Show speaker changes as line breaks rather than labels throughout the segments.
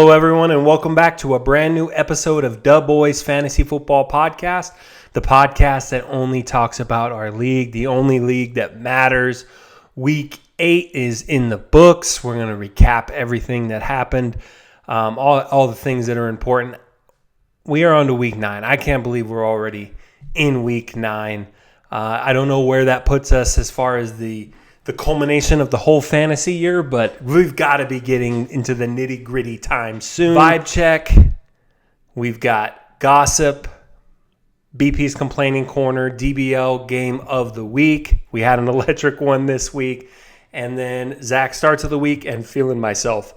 Hello, everyone, and welcome back to a brand new episode of Da Boys Fantasy Football Podcast, the podcast that only talks about our league, the only league that matters. Week 8 is in the books. We're going to recap everything that happened, all the things that are important. We are on to Week 9. I can't believe we're already in Week 9. I don't know where that puts us as far as the culmination of the whole fantasy year, but we've got to be getting into the nitty-gritty time soon. Vibe check. We've got gossip, BP's complaining corner, DBL game of the week. We had an electric one this week. And then Zach starts of the week and feeling myself.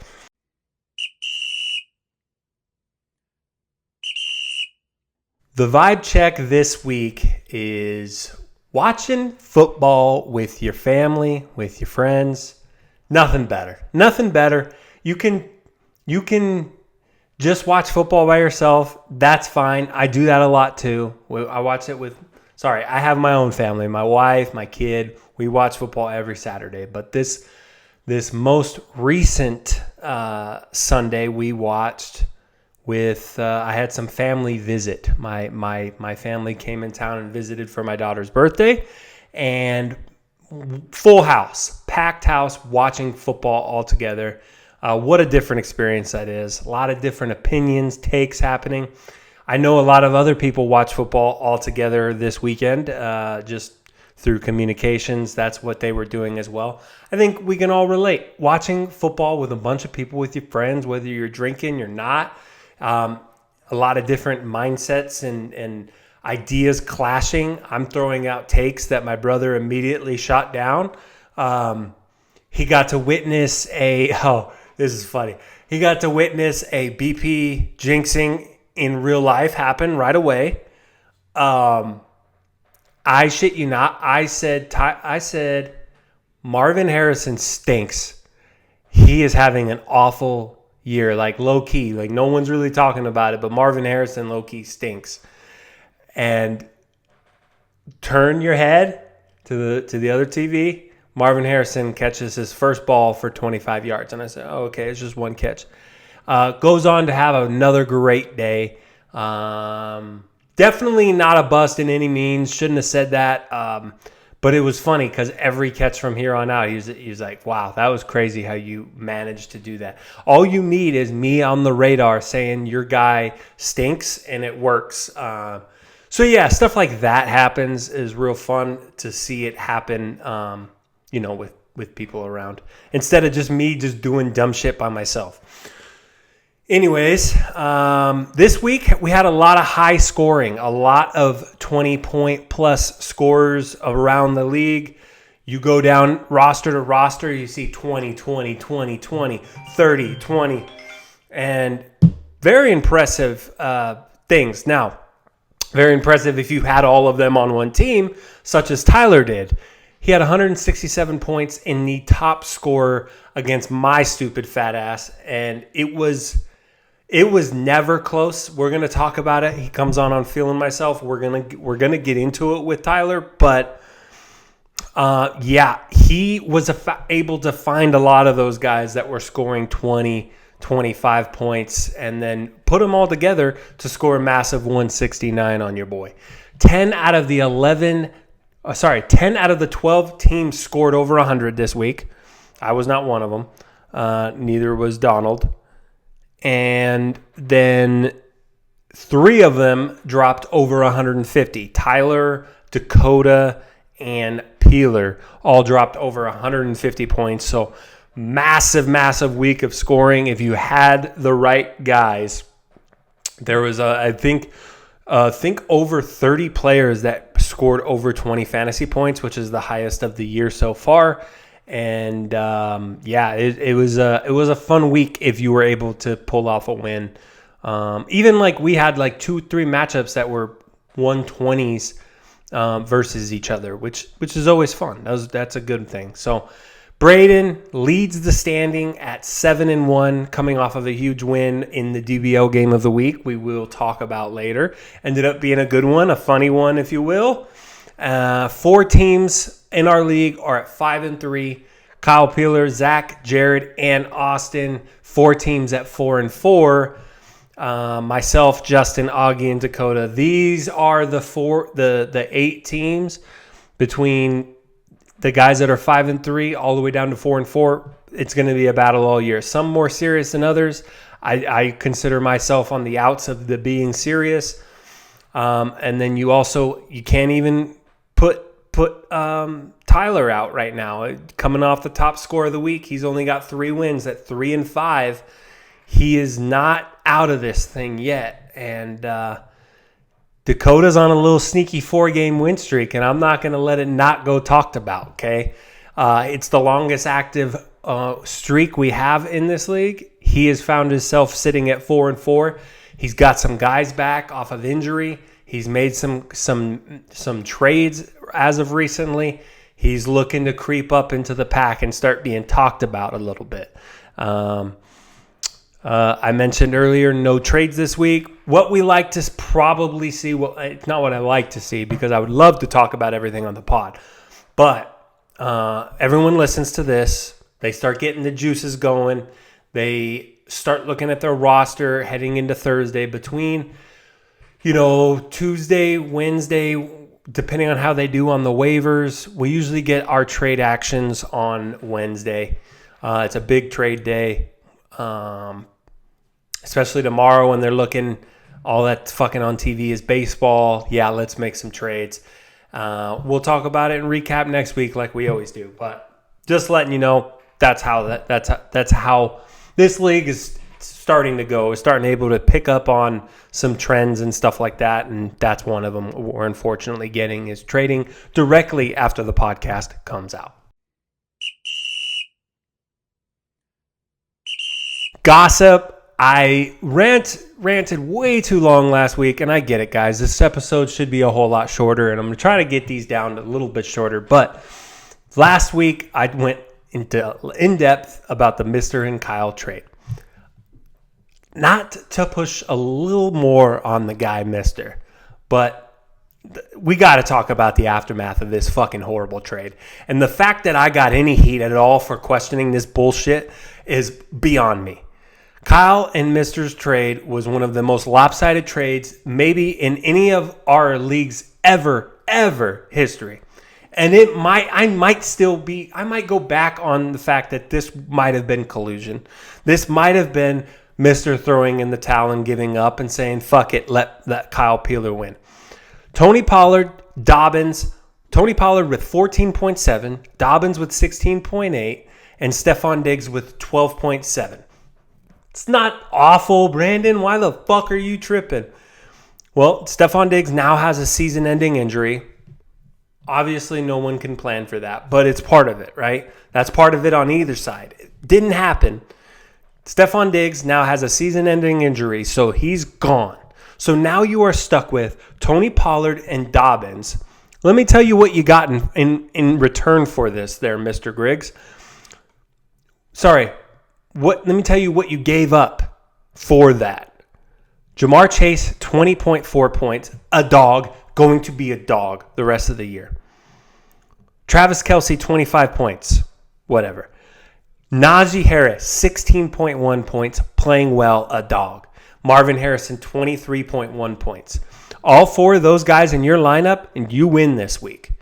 The vibe check this week is watching football with your family, with your friends. Nothing better. Nothing better. You can just watch football by yourself. That's fine. I do that a lot too. I watch it I have my own family, my wife, my kid. We watch football every Saturday. But this most recent Sunday we watched with I had some family visit. My family came in town and visited for my daughter's birthday, and full house, packed house, watching football all together. What a different experience that is. A lot of different opinions, takes happening. I know a lot of other people watch football all together this weekend, just through communications. That's what they were doing as well. I think we can all relate. Watching football with a bunch of people, with your friends, whether you're drinking, you're not. A lot of different mindsets and ideas clashing. I'm throwing out takes that my brother immediately shot down. He got to witness this is funny. He got to witness a BP jinxing in real life happen right away. I shit you not. I said Marvin Harrison stinks. He is having an awful year, like low key, like no one's really talking about it, but Marvin Harrison low key stinks. And turn your head to the other TV. Marvin Harrison catches his first ball for 25 yards, and I said, "Oh, okay, it's just one catch." Goes on to have another great day. Definitely not a bust in any means. Shouldn't have said that. But it was funny because every catch from here on out, he was like, wow, that was crazy how you managed to do that. All you need is me on the radar saying your guy stinks, and it works. So, yeah, stuff like that happens. Is real fun to see it happen, with people around. Instead of just me just doing dumb shit by myself. Anyways, this week we had a lot of high scoring, a lot of 20-point plus scores around the league. You go down roster to roster, you see 20, 20, 20, 20, 30, 20, and very impressive things. Now, very impressive if you had all of them on one team, such as Tyler did. He had 167 points in the top scorer against my stupid fat ass, and it was never close. We're gonna talk about it. He comes on Feeling Myself. We're gonna get into it with Tyler, but he was able to find a lot of those guys that were scoring 20, 25 points, and then put them all together to score a massive 169 on your boy. 10 out of the 12 teams scored over 100 this week. I was not one of them. Neither was Donald. And then 3 of them dropped over 150. Tyler, Dakota, and Peeler all dropped over 150 points. So massive, massive week of scoring. If you had the right guys, there was, I think over 30 players that scored over 20 fantasy points, which is the highest of the year so far. And it was a fun week if you were able to pull off a win. Even like we had like 2-3 matchups that were 120s versus each other, which is always fun. That's a good thing. So Braden leads the standing at 7-1, coming off of a huge win in the DBL game of the week. We will talk about later. Ended up being a good one, a funny one, if you will. 4 teams in our league are at 5-3. Kyle Peeler, Zach, Jared, and Austin. 4 teams at 4-4. Myself, Justin, Augie, and Dakota. These are the 8 teams between the guys that are 5-3 all the way down to 4-4. It's going to be a battle all year. Some more serious than others. I consider myself on the outs of the being serious. And then you can't even put Tyler out right now. Coming off the top score of the week, he's only got 3 wins at 3-5. He is not out of this thing yet. And Dakota's on a little sneaky 4-game win streak, and I'm not going to let it not go talked about, okay? It's the longest active streak we have in this league. He has found himself sitting at 4-4. He's got some guys back off of injury. He's made some trades as of recently. He's looking to creep up into the pack and start being talked about a little bit. I mentioned earlier, no trades this week. What we like to probably see, it's not what I like to see because I would love to talk about everything on the pod. But everyone listens to this. They start getting the juices going. They start looking at their roster heading into Thursday between, Tuesday, Wednesday, depending on how they do on the waivers. We usually get our trade actions on Wednesday. It's a big trade day, especially tomorrow when they're looking. All that's fucking on TV is baseball. Yeah, let's make some trades. We'll talk about it and recap next week like we always do. But just letting you know, that's how this league is starting to go. We're starting able to pick up on some trends and stuff like that, and that's one of them we're unfortunately getting is trading directly after the podcast comes out. Gossip. I ranted way too long last week, and I get it, guys. This episode should be a whole lot shorter, and I'm going to try to get these down a little bit shorter. But last week, I went into in-depth about the Mr. and Kyle trade. Not to push a little more on the guy, Mr., but we got to talk about the aftermath of this fucking horrible trade. And the fact that I got any heat at all for questioning this bullshit is beyond me. Kyle and Mr.'s trade was one of the most lopsided trades maybe in any of our leagues ever history. And I might go back on the fact that this might have been collusion. This might have been Mr. throwing in the towel and giving up and saying, fuck it, let Kyle Peeler win. Tony Pollard with 14.7, Dobbins with 16.8, and Stephon Diggs with 12.7. It's not awful, Brandon. Why the fuck are you tripping? Well, Stephon Diggs now has a season-ending injury. Obviously, no one can plan for that, but it's part of it, right? That's part of it on either side. It didn't happen. Stephon Diggs now has a season-ending injury, so he's gone. So now you are stuck with Tony Pollard and Dobbins. Let me tell you what you got in return for this there, Mr. Griggs. Let me tell you what you gave up for that. Jamar Chase, 20.4 points, a dog, going to be a dog the rest of the year. Travis Kelce, 25 points, whatever. Najee Harris, 16.1 points, playing well, a dog. Marvin Harrison, 23.1 points. All 4 of those guys in your lineup, and you win this week.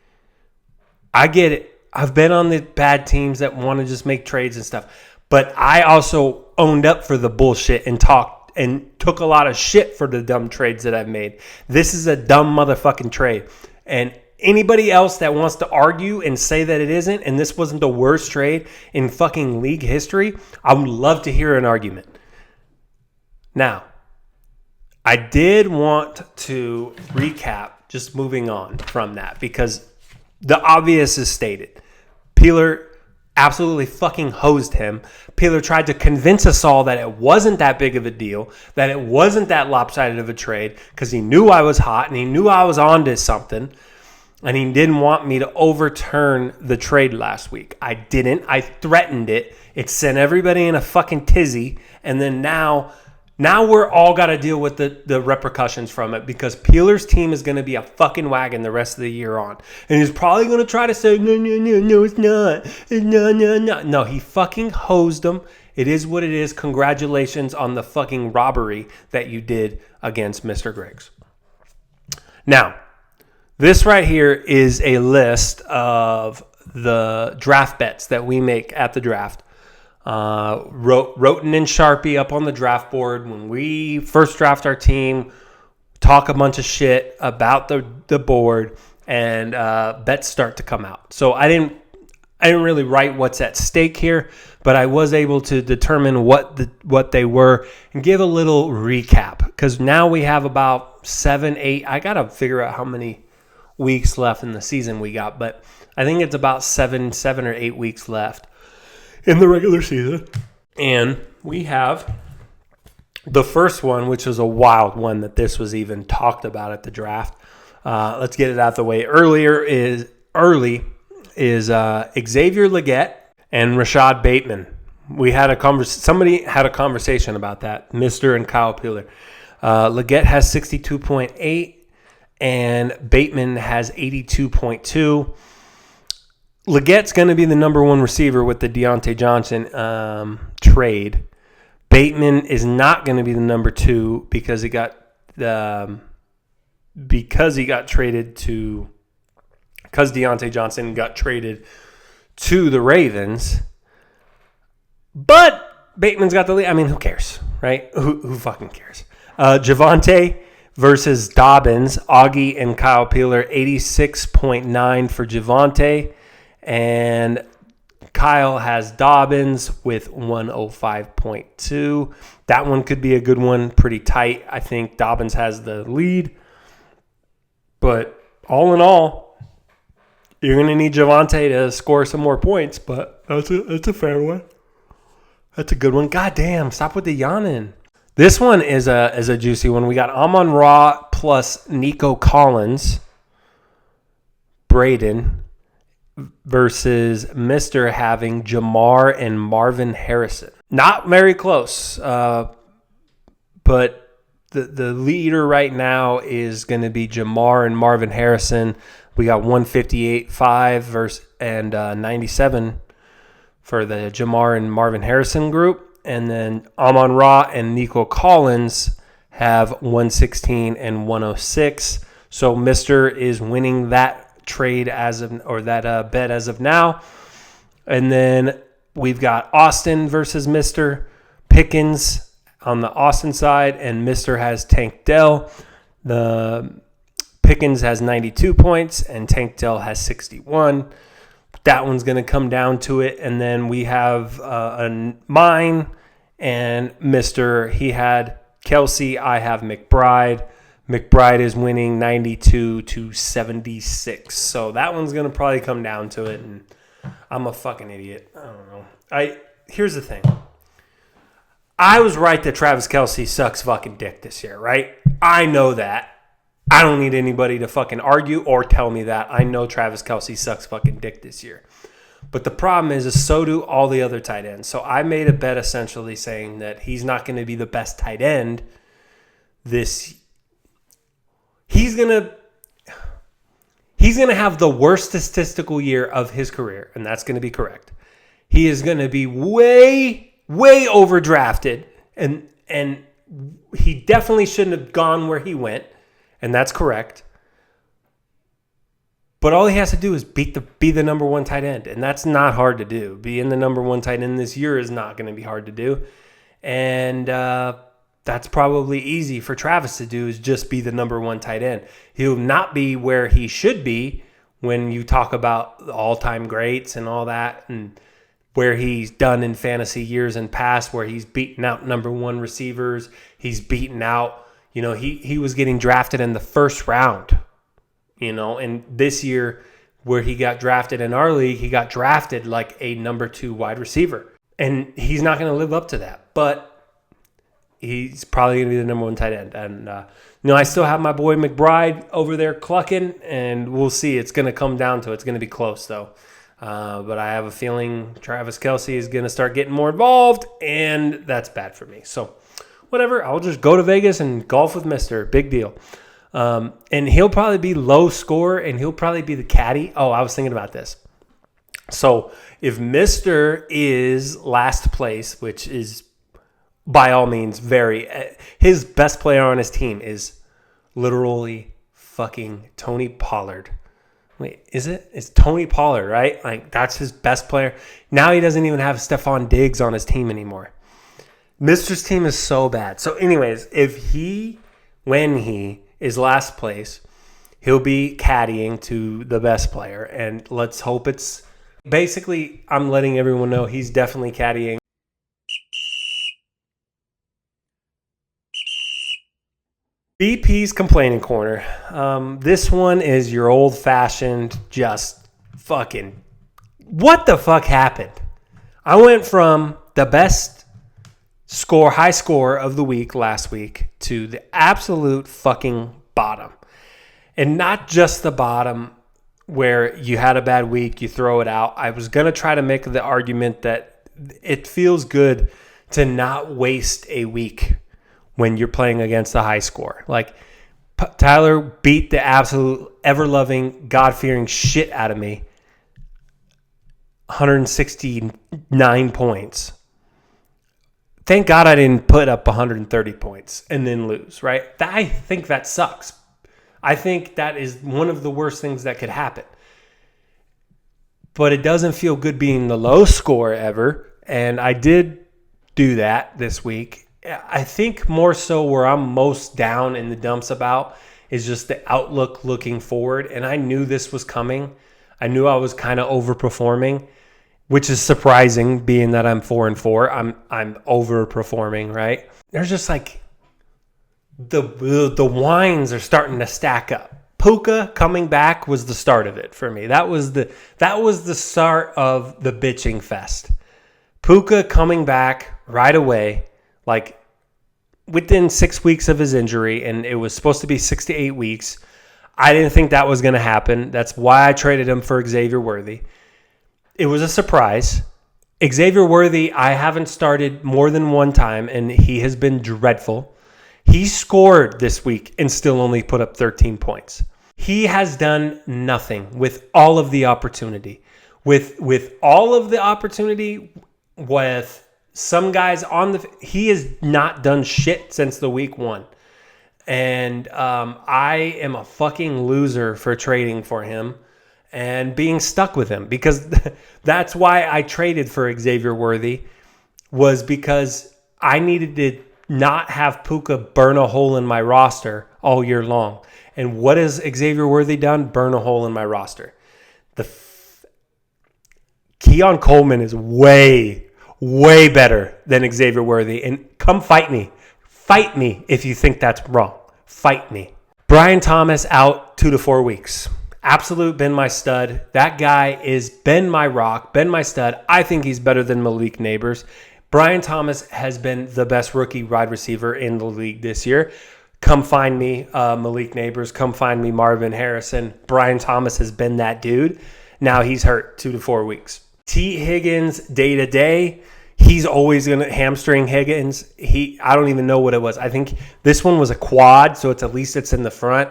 I get it. I've been on the bad teams that want to just make trades and stuff. But I also owned up for the bullshit and talked and took a lot of shit for the dumb trades that I've made. This is a dumb motherfucking trade. And anybody else that wants to argue and say that it isn't, and this wasn't the worst trade in fucking league history, I would love to hear an argument. Now, I did want to recap, just moving on from that, because the obvious is stated. Peeler absolutely fucking hosed him. Peeler tried to convince us all that it wasn't that big of a deal, that it wasn't that lopsided of a trade, because he knew I was hot and he knew I was onto something, and he didn't want me to overturn the trade last week. I didn't. I threatened it. It sent everybody in a fucking tizzy, and then now Now we're all got to deal with the repercussions from it because Peeler's team is going to be a fucking wagon the rest of the year on. And he's probably going to try to say, no, it's not. No. No, he fucking hosed them. It is what it is. Congratulations on the fucking robbery that you did against Mr. Griggs. Now, this right here is a list of the draft bets that we make at the draft. Roten and Sharpie up on the draft board when we first draft our team, talk a bunch of shit about the board, and bets start to come out. So I didn't really write what's at stake here, but I was able to determine what they were and give a little recap because now we have about 7, 8. I gotta figure out how many weeks left in the season we got, but I think it's about 7 or 8 weeks left in the regular season. And we have the first one, which was a wild one that this was even talked about at the draft. Let's get it out the way. Early is Xavier Legette and Rashad Bateman. We had somebody had a conversation about that, Mr. and Kyle Peeler. Legette has 62.8 and Bateman has 82.2. Legette's going to be the number one receiver with the Deontay Johnson trade. Bateman is not going to be the number 2 because he got traded to, because Deontay Johnson got traded to the Ravens. But Bateman's got the lead. I mean, who cares, right? Who fucking cares? Javonte versus Dobbins. Augie and Kyle Peeler, 86.9 for Javonte. And Kyle has Dobbins with 105.2. That one could be a good one, pretty tight. I think Dobbins has the lead. But all in all, you're going to need Javonte to score some more points, but that's a fair one. That's a good one. God damn, stop with the yawning. This one is a juicy one. We got Amon-Ra plus Nico Collins, Braden, versus Mr. having Jamar and Marvin Harrison. Not very close, but the leader right now is going to be Jamar and Marvin Harrison. We got 158.5 versus and 97 for the Jamar and Marvin Harrison group. And then Amon-Ra and Nico Collins have 116 and 106. So Mr. is winning that trade bet as of now. And then we've got Austin versus Mr. Pickens on the Austin side, and Mr. has Tank Dell. The Pickens has 92 points and Tank Dell has 61. That one's going to come down to it. And then we have mine and Mr. He had Kelsey. I have McBride. McBride is winning 92-76. So that one's going to probably come down to it. And I'm a fucking idiot. I don't know. Here's the thing. I was right that Travis Kelce sucks fucking dick this year, right? I know that. I don't need anybody to fucking argue or tell me that. I know Travis Kelce sucks fucking dick this year. But the problem is so do all the other tight ends. So I made a bet essentially saying that he's not going to be the best tight end this. He's going to have the worst statistical year of his career, and that's going to be correct. He is going to be way overdrafted, and he definitely shouldn't have gone where he went. And that's correct. But all he has to do is be the number one tight end. And that's not hard to do. Being the number one tight end this year is not going to be hard to do. And that's probably easy for Travis to do, is just be the number one tight end. He'll not be where he should be when you talk about the all-time greats and all that, and where he's done in fantasy years and past, where he's beaten out number one receivers. He's beaten out, he was getting drafted in the first round, and this year where he got drafted in our league, he got drafted like a number 2 wide receiver. And he's not going to live up to that, but he's probably going to be the number one tight end. And, I still have my boy McBride over there clucking, and we'll see. It's going to come down to it. It's going to be close, though. But I have a feeling Travis Kelce is going to start getting more involved, and that's bad for me. So whatever. I'll just go to Vegas and golf with Mister. Big deal. And he'll probably be low score, and he'll probably be the caddy. Oh, I was thinking about this. So if Mister is last place, which is by all means his best player on his team is literally fucking Tony Pollard. Wait, is it? It's Tony Pollard, right? Like, that's his best player. Now he doesn't even have Stephon Diggs on his team anymore. Mister's team is so bad. So anyways, when he is last place, he'll be caddying to the best player. And let's hope it's... Basically, I'm letting everyone know he's definitely caddying. BP's Complaining Corner. This one is your old-fashioned, just fucking... What the fuck happened? I went from the best high score of the week last week to the absolute fucking bottom. And not just the bottom where you had a bad week, you throw it out. I was going to try to make the argument that it feels good to not waste a week when you're playing against a high score. Like, Tyler beat the absolute ever-loving, God-fearing shit out of me. 169 points. Thank God I didn't put up 130 points and then lose, right? I think that sucks. I think that is one of the worst things that could happen. But it doesn't feel good being the low score ever. And I did do that this week. I think more so where I'm most down in the dumps about is just the outlook looking forward. And I knew this was coming. I knew I was kind of overperforming, which is surprising being that I'm 4-4. I'm overperforming, right? There's just like the wines are starting to stack up. Puka coming back was the start of it for me. That was the start of the bitching fest. Puka coming back right away, like within 6 weeks of his injury, and it was supposed to be 6 to 8 weeks. I didn't think that was going to happen. That's why I traded him for Xavier Worthy. It was a surprise. Xavier Worthy, I haven't started more than one time, and he has been dreadful. He scored this week and still only put up 13 points. He has done nothing with all of the opportunity. With all of the opportunity, with some guys he has not done shit since the week 1. And I am a fucking loser for trading for him and being stuck with him, because that's why I traded for Xavier Worthy, was because I needed to not have Puka burn a hole in my roster all year long. And what has Xavier Worthy done? Burn a hole in my roster. Keon Coleman is way better than Xavier Worthy. And come fight me. Fight me if you think that's wrong. Fight me. Brian Thomas out 2 to 4 weeks. Absolute been my stud. That guy is been my rock, been my stud. I think he's better than Malik Neighbors. Brian Thomas has been the best rookie wide receiver in the league this year. Come find me, Malik Neighbors. Come find me, Marvin Harrison. Brian Thomas has been that dude. Now he's hurt 2 to 4 weeks. T. Higgins, day to day. He's always going to hamstring Higgins. I don't even know what it was. I think this one was a quad, so at least it's in the front.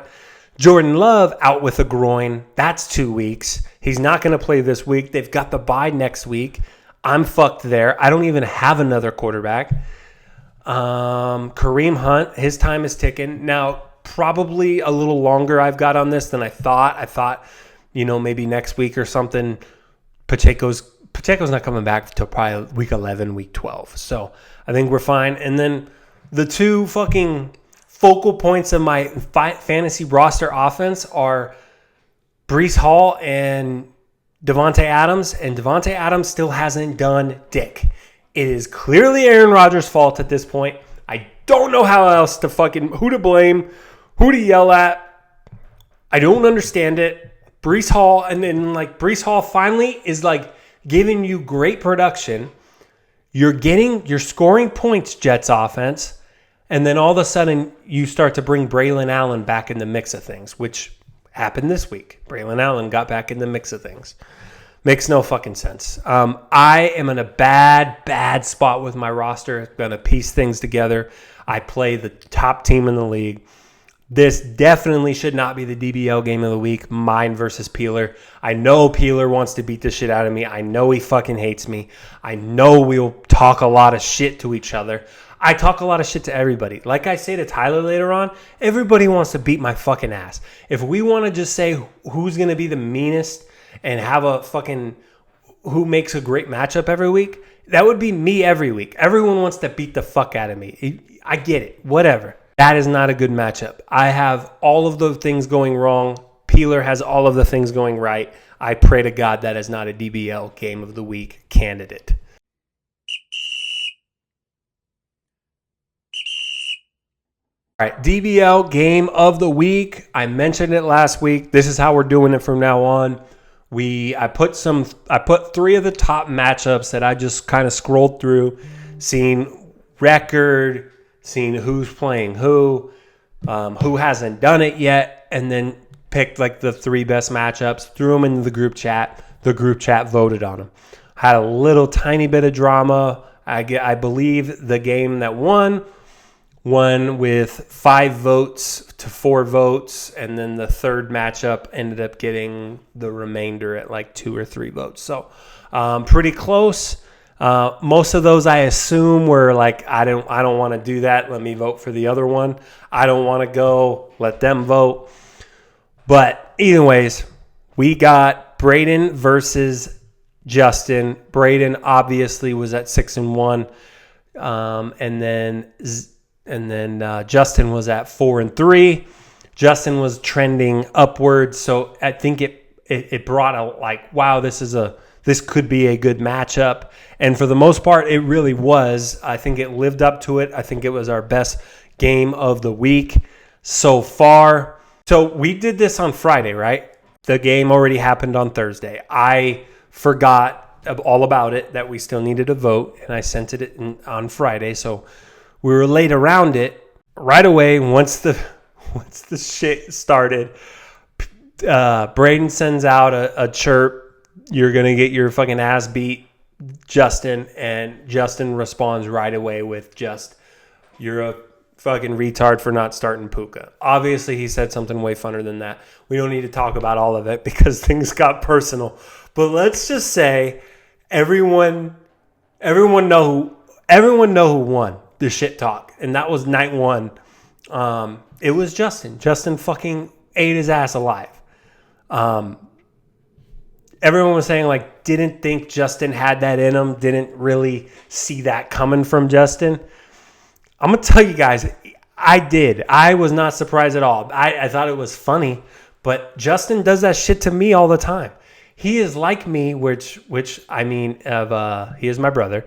Jordan Love out with a groin. That's 2 weeks. He's not going to play this week. They've got the bye next week. I'm fucked there. I don't even have another quarterback. Kareem Hunt, his time is ticking. Now, probably a little longer I've got on this than I thought. I thought, maybe next week or something, Pacheco's not coming back until probably week 11, week 12. So I think we're fine. And then the two fucking focal points of my fantasy roster offense are Breece Hall and Devontae Adams. And Devontae Adams still hasn't done dick. It is clearly Aaron Rodgers' fault at this point. I don't know how else to who to blame, who to yell at. I don't understand it. Breece Hall, and then Breece Hall finally is giving you great production. You're scoring points, Jets offense, and then all of a sudden you start to bring Braylon Allen back in the mix of things, which happened this week. Braylon Allen got back in the mix of things. Makes no fucking sense. I am in a bad spot with my roster. Going to piece things together. I play the top team in the league. This definitely should not be the DBL game of the week, mine versus Peeler. I know Peeler wants to beat the shit out of me. I know he fucking hates me. I know we'll talk a lot of shit to each other. I talk a lot of shit to everybody. Like I say to Tyler later on, everybody wants to beat my fucking ass. If we want to just say who's going to be the meanest and have a fucking who makes a great matchup every week, that would be me every week. Everyone wants to beat the fuck out of me. I get it. Whatever. That is not a good matchup. I have all of the things going wrong. Peeler has all of the things going right. I pray to God that is not a DBL game of the week candidate. All right, DBL game of the week. I mentioned it last week. This is how we're doing it from now on. I put 3 of the top matchups that I just kind of scrolled through, seen record, seen who's playing who hasn't done it yet, and then picked like the 3 best matchups, threw them into the group chat. The group chat voted on them. Had a little tiny bit of drama. I believe the game that won with 5 votes to 4 votes, and then the third matchup ended up getting the remainder at like 2 or 3 votes. So pretty close. Most of those I assume were like, I don't want to do that. Let me vote for the other one. I don't want to go. Let them vote. But anyways, we got Braden versus Justin. Braden obviously was at 6-1, and then Justin was at 4-3. Justin was trending upwards, so I think it brought a like, wow, this could be a good matchup. And for the most part, it really was. I think it lived up to it. I think it was our best game of the week so far. So we did this on Friday, right? The game already happened on Thursday. I forgot all about it, that we still needed a vote, and I sent it on Friday. So we were late around it. Right away, once the shit started, Braden sends out a chirp. You're going to get your fucking ass beat, Justin. And Justin responds right away with just, you're a fucking retard for not starting Puka. Obviously, he said something way funner than that. We don't need to talk about all of it because things got personal. But let's just say everyone know who won the shit talk. And that was night 1. It was Justin. Justin fucking ate his ass alive. Everyone was saying, like, didn't think Justin had that in him, didn't really see that coming from Justin. I'm going to tell you guys, I did. I was not surprised at all. I thought it was funny, but Justin does that shit to me all the time. He is like me, which I mean, he is my brother,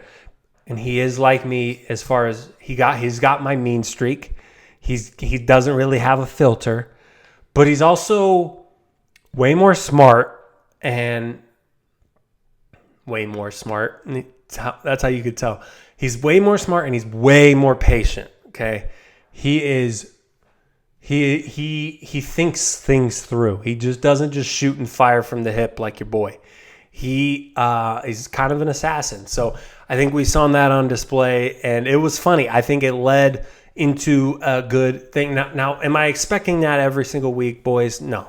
and he is like me as far as he's got my mean streak. He doesn't really have a filter, but he's also way more smart. And way more smart. That's how you could tell. He's way more smart and he's way more patient. Okay, he thinks things through. He just doesn't just shoot and fire from the hip like your boy. He is kind of an assassin. So I think we saw that on display, and it was funny. I think it led into a good thing. Now, am I expecting that every single week, boys? No.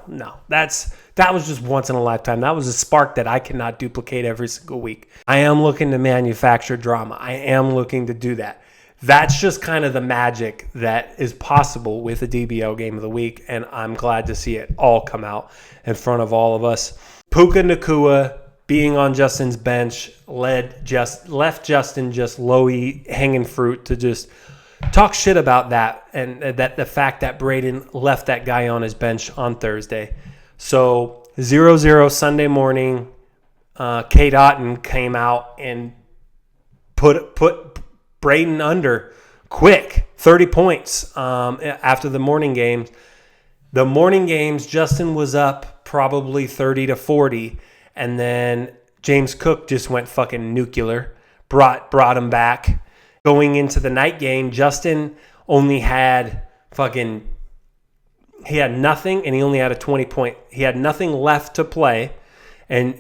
That was just once in a lifetime. That was a spark that I cannot duplicate every single week. I am looking to manufacture drama. I am looking to do that. That's just kind of the magic that is possible with the DBL game of the week, and I'm glad to see it all come out in front of all of us. Puka Nacua being on Justin's bench left Justin just low-y hanging fruit to just talk shit about that, and that the fact that Braden left that guy on his bench on Thursday. So 0-0 Sunday morning, Kate Otten came out and put Braden under quick, 30 points after the morning games. The morning games, Justin was up probably 30-40, and then James Cook just went fucking nuclear, brought him back. Going into the night game, Justin only had he had nothing, and he only had a 20-point. He had nothing left to play, and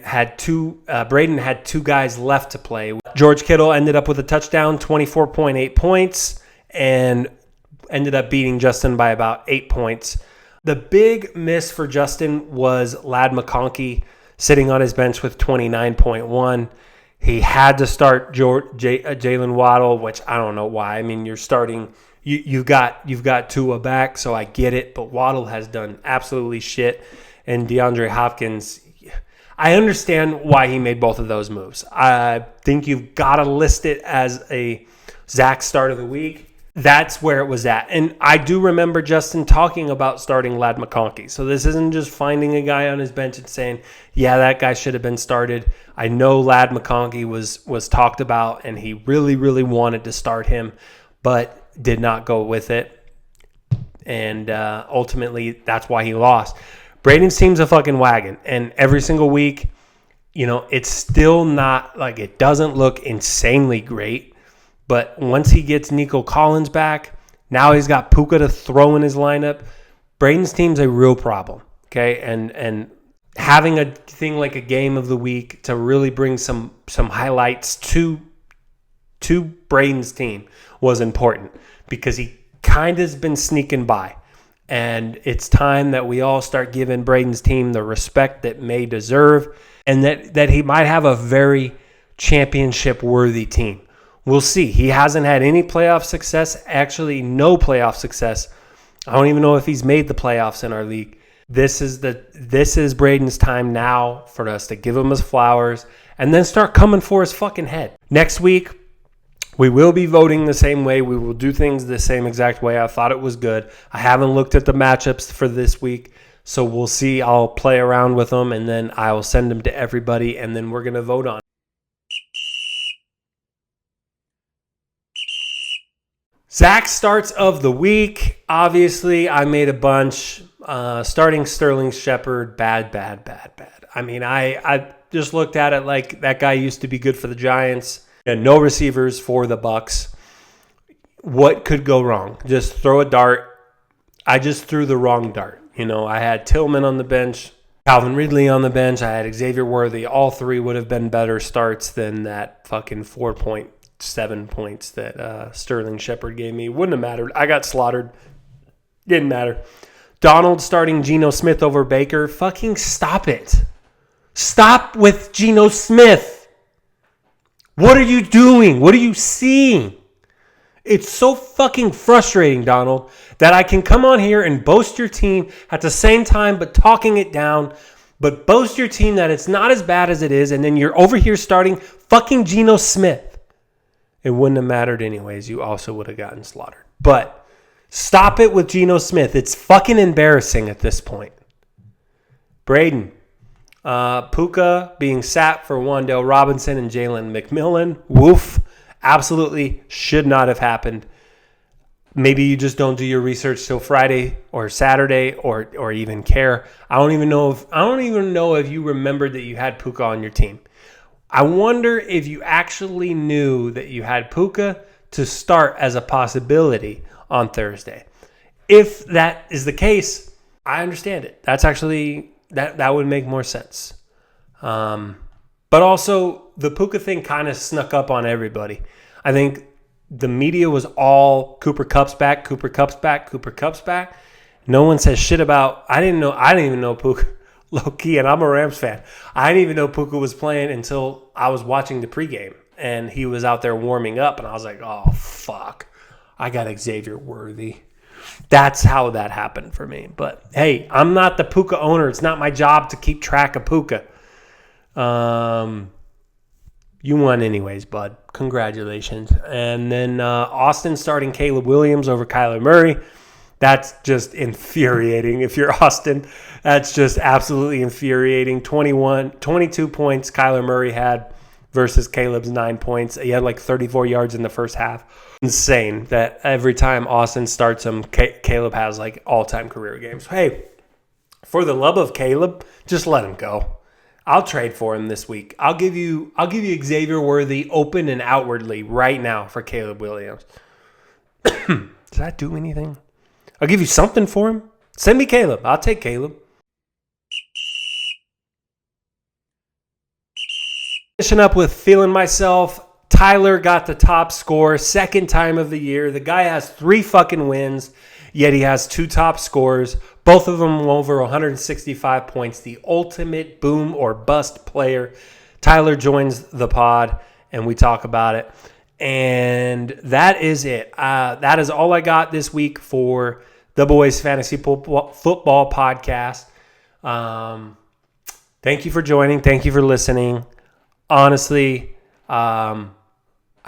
Braden had 2 guys left to play. George Kittle ended up with a touchdown, 24.8 points, and ended up beating Justin by about 8 points. The big miss for Justin was Ladd McConkey sitting on his bench with 29.1. He had to start Jalen Waddle, which I don't know why. I mean, you're starting you've got Tua back, so I get it, but Waddle has done absolutely shit. And DeAndre Hopkins, I understand why he made both of those moves. I think you've got to list it as a Zach start of the week. That's where it was at. And I do remember Justin talking about starting Ladd McConkey. So this isn't just finding a guy on his bench and saying, yeah, that guy should have been started. I know Ladd McConkey was talked about, and he really, really wanted to start him, but did not go with it. And ultimately, that's why he lost. Braden's team's a fucking wagon. And every single week, it's still not like it doesn't look insanely great. But once he gets Nico Collins back, now he's got Puka to throw in his lineup. Braden's team's a real problem, okay? And having a thing like a game of the week to really bring some highlights to Braden's team was important because he kind of has been sneaking by. And it's time that we all start giving Braden's team the respect that may deserve and that he might have a very championship-worthy team. We'll see. He hasn't had any playoff success, actually no playoff success. I don't even know if he's made the playoffs in our league. This is Braden's time now for us to give him his flowers and then start coming for his fucking head. Next week, we will be voting the same way. We will do things the same exact way. I thought it was good. I haven't looked at the matchups for this week, so we'll see. I'll play around with them, and then I will send them to everybody, and then we're going to vote on it. Zach starts of the week. Obviously, I made a bunch. Starting Sterling Shepard, bad. I mean, I just looked at it like that guy used to be good for the Giants. And no receivers for the Bucs. What could go wrong? Just throw a dart. I just threw the wrong dart. I had Tillman on the bench, Calvin Ridley on the bench. I had Xavier Worthy. All three would have been better starts than that fucking 4.7 points that Sterling Shepard gave me. Wouldn't have mattered. I got slaughtered. Didn't matter. Donald starting Geno Smith over Baker. Fucking stop it. Stop with Geno Smith. What are you doing? What are you seeing? It's so fucking frustrating, Donald, that I can come on here and boast your team at the same time, but talking it down, but boast your team that it's not as bad as it is, and then you're over here starting fucking Geno Smith. It wouldn't have mattered anyways. You also would have gotten slaughtered. But stop it with Geno Smith. It's fucking embarrassing at this point. Braden. Puka being sat for Wan'Dale Robinson and Jalen McMillan. Woof. Absolutely should not have happened. Maybe you just don't do your research till Friday or Saturday or even care. I don't even know if you remembered that you had Puka on your team. I wonder if you actually knew that you had Puka to start as a possibility on Thursday. If that is the case, I understand it. That's actually that would make more sense. But also, the Puka thing kind of snuck up on everybody. I think the media was all Cooper Kupp's back. No one says shit about. I didn't even know Puka. Low key, and I'm a Rams fan. I didn't even know Puka was playing until I was watching the pregame, and he was out there warming up, and I was like, oh fuck, I got Xavier Worthy. That's how that happened for me. But hey, I'm not the Puka owner. It's not my job to keep track of Puka. You won anyways, bud. Congratulations. And then Austin starting Caleb Williams over Kyler Murray. That's just infuriating. If you're Austin, that's just absolutely infuriating. 22 points Kyler Murray had versus Caleb's 9 points. He had like 34 yards in the first half. Insane that every time Austin starts him, Caleb has like all-time career games. Hey, for the love of Caleb, just let him go. I'll trade for him this week. I'll give you Xavier Worthy open and outwardly right now for Caleb Williams. Does that do anything? I'll give you something for him. Send me Caleb. I'll take Caleb. Finishing up with feeling myself. Tyler got the top score, second time of the year. The guy has 3 fucking wins, yet he has 2 top scores. Both of them over 165 points. The ultimate boom or bust player. Tyler joins the pod, and we talk about it. And that is it. That is all I got this week for the Boys Fantasy Football Podcast. Thank you for joining. Thank you for listening. Honestly,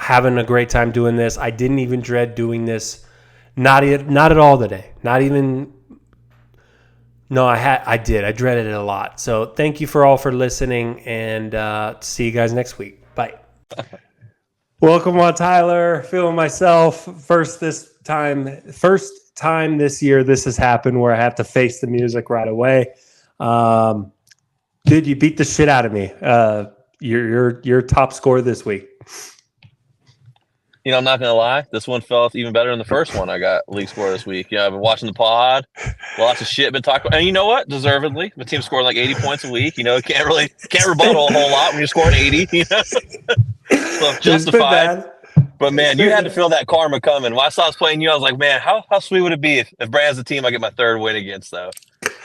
having a great time doing this. I didn't even dread doing this. Not at all today. Not even. No, I did. I dreaded it a lot. So thank you for listening, and see you guys next week. Bye. Welcome on, Tyler. Feeling myself. First time this year this has happened where I have to face the music right away. Dude, you beat the shit out of me. Your top score this week.
I'm not going to lie. This one felt even better than the first one I got league score this week. I've been watching the pod. Lots of shit been talking about. And you know what? Deservedly. The team scored like 80 points a week. Can't rebuttal a whole lot when you're scoring 80. So justified. But, man, you had to feel that karma coming. When I saw us playing you, I was like, man, how sweet would it be if Brad's the team I get my third win against, though?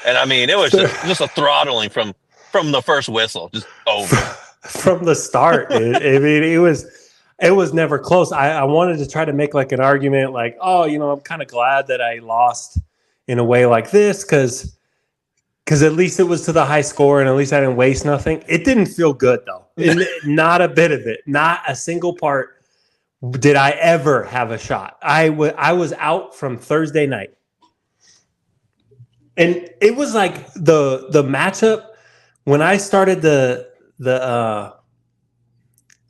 And, I mean, it was just a throttling from the first whistle, just over.
From the start, dude. I mean, it was never close. I wanted to try to make like an argument like, I'm kind of glad that I lost in a way like this because at least it was to the high score and at least I didn't waste nothing. It didn't feel good, though. Not a bit of it. Not a single part did I ever have a shot. I was out from Thursday night. And it was like the matchup when I started the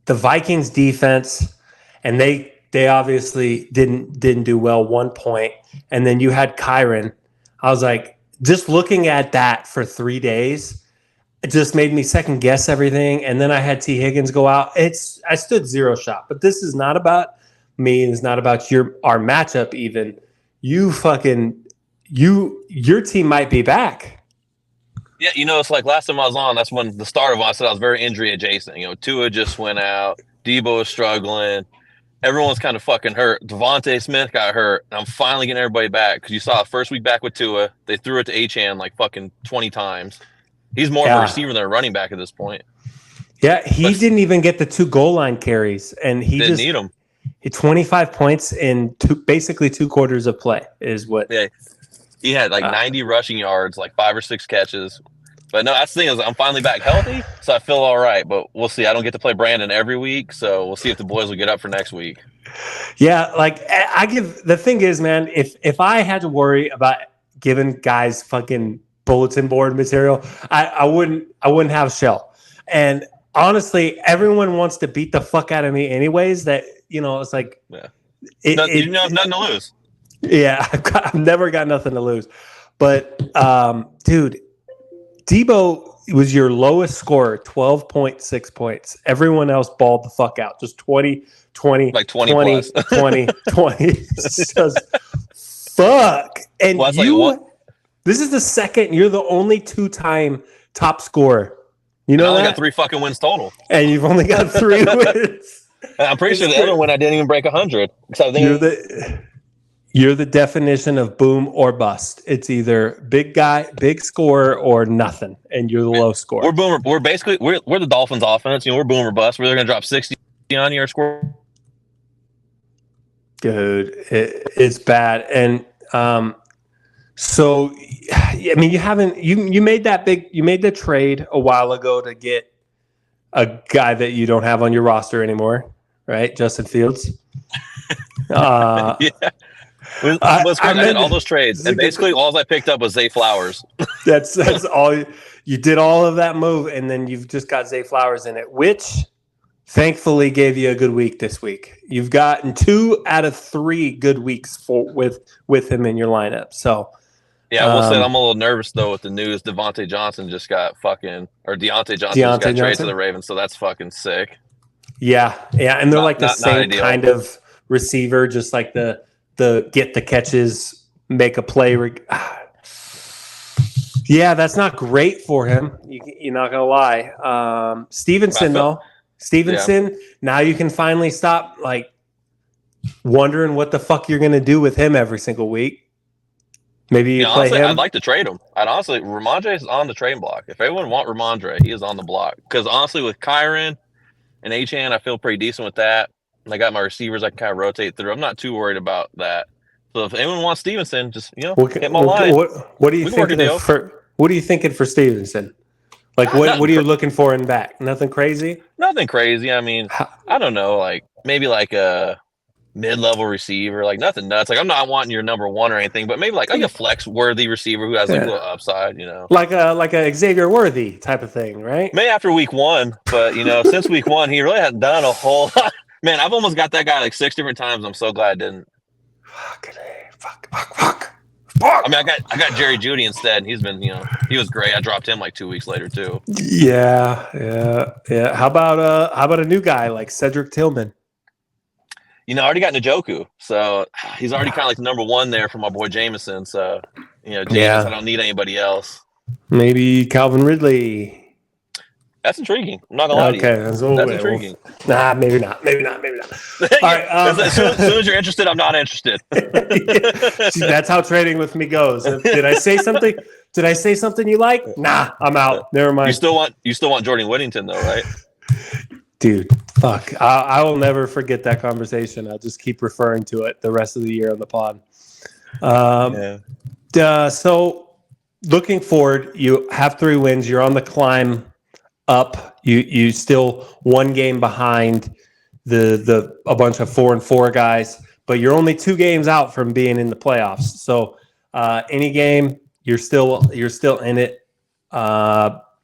Vikings defense, and they obviously didn't do well 1 point, and then you had Kyron. I was like, just looking at that for 3 days, it just made me second guess everything. And then I had T. Higgins go out. I stood 0 shot, but this is not about me. It's not about our matchup. Even your team might be back.
Yeah, it's like last time I was on, that's when the start of it, I said I was very injury adjacent. Tua just went out. Debo was struggling. Everyone's kind of fucking hurt. Devontae Smith got hurt. And I'm finally getting everybody back because you saw the first week back with Tua. They threw it to Achane like fucking 20 times. He's more of a receiver than a running back at this point.
Yeah, he didn't even get the 2 goal line carries. And he
didn't need them.
25 points in basically 2 quarters of play is what.
Yeah. He had like 90 rushing yards, like 5 or 6 catches. But no, that's the thing is I'm finally back healthy, so I feel all right. But we'll see. I don't get to play Brandon every week, so we'll see if the boys will get up for next week.
Yeah, like the thing is, man, if I had to worry about giving guys fucking bulletin board material, I wouldn't have Shell. And honestly, everyone wants to beat the fuck out of me anyways. That it's like
you have nothing to lose.
Yeah, I've never got nothing to lose. But, dude, Debo was your lowest scorer, 12.6 points. Everyone else balled the fuck out. Just 20,
like 20 plus.
20. It's just fuck. And this is the second. You're the only 2-time top scorer. You know
I only
that?
got 3 fucking wins total.
And you've only got 3 wins.
I'm pretty sure the other one I didn't even break 100.
You're the definition of boom or bust. It's either big guy, big scorer, or nothing, and you're the low scorer.
We're boomer. We're basically we're the Dolphins' offense. We're boom or bust. We're either going to drop 60 on your score.
Dude, it's bad. And so, I mean, you made the trade a while ago to get a guy that you don't have on your roster anymore, right? Justin Fields.
Yeah. Let's go ahead all those trades, and basically all I picked up was Zay Flowers.
That's all you did. All of that move, and then you've just got Zay Flowers in it, which thankfully gave you a good week this week. You've gotten 2 out of 3 good weeks with him in your lineup. So
yeah, I will say I'm a little nervous though with the news. Deontay Johnson just got traded to the Ravens, so that's fucking sick. Yeah,
and they're like the same kind of receiver, just like the get the catches, make a play. Yeah, that's not great for him. You're not gonna lie. Stevenson though, Stevenson, now you can finally stop like wondering what the fuck you're going to do with him every single week. Maybe you play
honestly,
him.
I'd like to trade him. Ramondre is on the trade block. If everyone want Ramondre, he is on the block. Because honestly, with Kyron and Achan, I feel pretty decent with that. And I got my receivers I can kind of rotate through. I'm not too worried about that. So if anyone wants Stevenson, just hit my line.
What are you thinking what are you thinking for Stevenson? Like what are you looking for in back? Nothing crazy?
Nothing crazy. I mean, I don't know, like maybe like a mid-level receiver, like nothing nuts. Like I'm not wanting your number one or anything, but maybe like a flex-worthy receiver who has like a little upside,
like a Xavier Worthy type of thing, right?
Maybe after week one, but since week one, he really hasn't done a whole lot. Man, I've almost got that guy like 6 different times. I'm so glad I didn't.
Fuck.
I mean, I got Jerry Jeudy instead, and he's been, he was great. I dropped him like 2 weeks later too.
Yeah. How about a new guy like Cedric Tillman?
I already got Njoku, so he's already kind of like the number one there for my boy Jameson. So, I don't need anybody else.
Maybe Calvin Ridley.
That's intriguing. I'm not gonna lie to you. That's intriguing.
Maybe not. All right.
As soon as you're interested, I'm not interested.
See, that's how trading with me goes. Did I say something? Did I say something you like? Nah, I'm out. Never mind.
You still want Jordan Whittington though, right?
Dude, fuck. I will never forget that conversation. I'll just keep referring to it the rest of the year on the pod. So looking forward, you have 3 wins. You're on the climb up. You still 1 game behind the a bunch of 4-4 guys, but you're only 2 games out from being in the playoffs. So any game, you're still in it.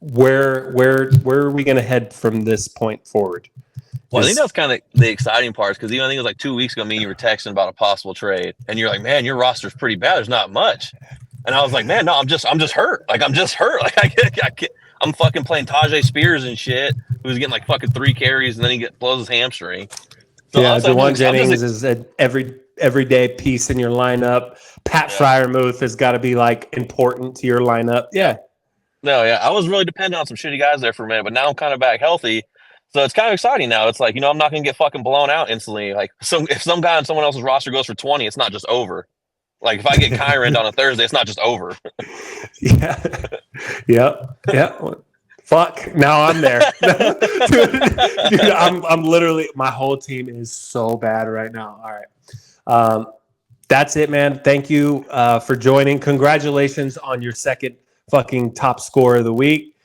Where are we going to head from this point forward?
Well, I think that's kind of the exciting part, because I think it was like 2 weeks ago, me and you were texting about a possible trade, and you're like, "Man, your roster's pretty bad. There's not much." And I was like, "Man, no, I'm just hurt. Like I'm just hurt. Like I can't. I'm fucking playing Tajay Spears and shit, who's getting like fucking 3 carries, and then he blows his hamstring." So
Jawan Jennings is an everyday piece in your lineup. Pat Freiermuth has got to be like important to your lineup. Yeah.
No, yeah. I was really dependent on some shitty guys there for a minute, but now I'm kind of back healthy. So it's kind of exciting now. It's like, I'm not going to get fucking blown out instantly. Like, if some guy on someone else's roster goes for 20, it's not just over. Like, if I get Kyron on a Thursday, it's not just over.
Yeah. Fuck. Now I'm there. Dude, I'm literally, my whole team is so bad right now. All right. That's it, man. Thank you for joining. Congratulations on your second fucking top score of the week.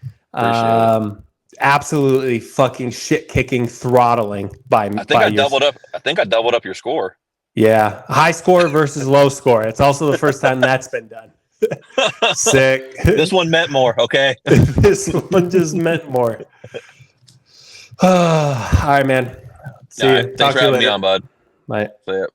Absolutely fucking shit kicking, throttling by me.
I think I doubled up your score.
Yeah, high score versus low score. It's also the first time that's been done. Sick.
This one meant more. Okay.
This one just meant more. All right, man. See you.
Thanks for having me on, bud.
Bye.
See ya.